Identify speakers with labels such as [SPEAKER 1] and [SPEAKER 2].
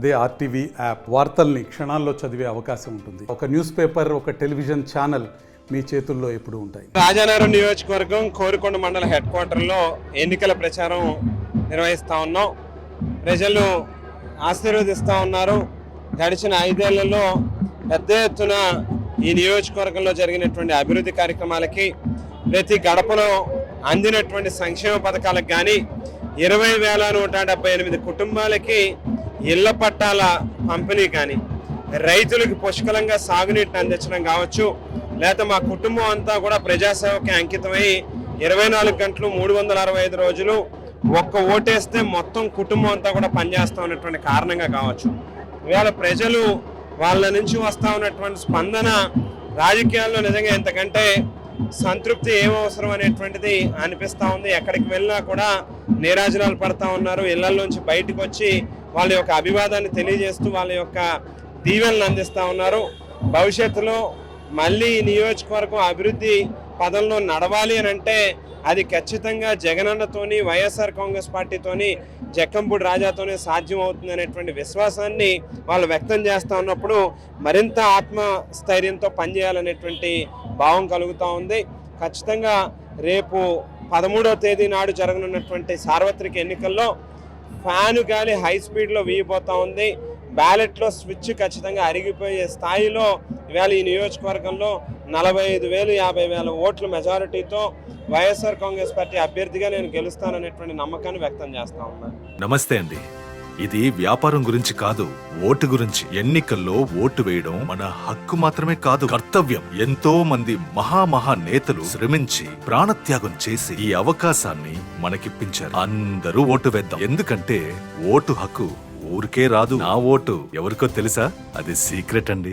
[SPEAKER 1] అదే RTV app వార్తల్ని క్షణాల్లో చదివే అవకాశం ఉంటుంది. ఒక న్యూస్ పేపర్, ఒక టెలివిజన్ ఛానల్ మీ చేతుల్లో ఎప్పుడు ఉంటాయి.
[SPEAKER 2] రాజానగరం నియోజకవర్గం కోరుకొండ మండల హెడ్ క్వార్టర్లో ఎన్నికల ప్రచారం నిర్వహిస్తూ ఉన్నాం. ప్రజలు ఆశీర్వదిస్తూ ఉన్నారు. గడిచిన 5 ఏళ్లలో పెద్ద ఎత్తున ఈ నియోజకవర్గంలో జరిగినటువంటి అభివృద్ధి కార్యక్రమాలకి, ప్రతి గడపలో అందినటువంటి సంక్షేమ పథకాలకు కానీ 20,178 కుటుంబాలకి ఇళ్ల పట్టాల పంపిణీ కానీ, రైతులకు పుష్కలంగా సాగునీటిని అందించడం కావచ్చు, లేదా మా కుటుంబం అంతా కూడా ప్రజాసేవకి అంకితమై 24 గంటలు 365 రోజులు ఒక్క ఓటేస్తే మొత్తం కుటుంబం అంతా కూడా పనిచేస్తూ ఉన్నటువంటి కారణంగా కావచ్చు. ఇవాళ ప్రజలు వాళ్ళ నుంచి వస్తూ ఉన్నటువంటి స్పందన రాజకీయాల్లో నిజంగా ఎంతకంటే సంతృప్తి ఏమవసరం అనేటువంటిది అనిపిస్తూ ఉంది. ఎక్కడికి వెళ్ళినా కూడా నీరాజనాలు పడతా ఉన్నారు. ఇళ్లలోంచి బయటకు వచ్చి వాళ్ళ యొక్క అభివాదాన్ని తెలియజేస్తూ వాళ్ళ యొక్క దీవెనలు అందిస్తూ ఉన్నారు. భవిష్యత్తులో మళ్ళీ ఈ నియోజకవర్గం అభివృద్ధి పదంలో నడవాలి అని అంటే అది ఖచ్చితంగా జగనన్నతోని, వైఎస్ఆర్ కాంగ్రెస్ పార్టీతోని, జక్కంపూడి రాజాతోనే సాధ్యం అవుతుంది అనేటువంటి విశ్వాసాన్ని వాళ్ళు వ్యక్తం చేస్తూ ఉన్నప్పుడు మరింత ఆత్మస్థైర్యంతో పనిచేయాలనేటువంటి భావం కలుగుతూ ఉంది. ఖచ్చితంగా రేపు 13వ తేదీ నాడు జరగనున్నటువంటి సార్వత్రిక ఎన్నికల్లో ఫ్యాను గాలి హై స్పీడ్లో వీయబోతూ ఉంది. బ్యాలెట్లో స్విచ్ ఖచ్చితంగా అరిగిపోయే స్థాయిలో ఇవాళ ఈ నియోజకవర్గంలో 45,000 50,000 ఓట్ల మెజారిటీతో వైఎస్ఆర్ కాంగ్రెస్ పార్టీ అభ్యర్థిగా నేను గెలుస్తాననేటువంటి నమ్మకాన్ని వ్యక్తం చేస్తా ఉన్నాను.
[SPEAKER 3] నమస్తే అండి. ఇది వ్యాపారం గురించి కాదు, ఓటు గురించి. ఎన్నికల్లో ఓటు వేయడం మన హక్కు మాత్రమే కాదు, కర్తవ్యం. ఎంతో మంది మహా నేతలు శ్రమించి ప్రాణత్యాగం చేసి ఈ అవకాశాన్ని మనకిప్పించారు. అందరూ ఓటు వేద్దాం. ఎందుకంటే ఓటు హక్కు ఊరికే రాదు. నా ఓటు ఎవరికో తెలుసా? అది సీక్రెట్ అండి.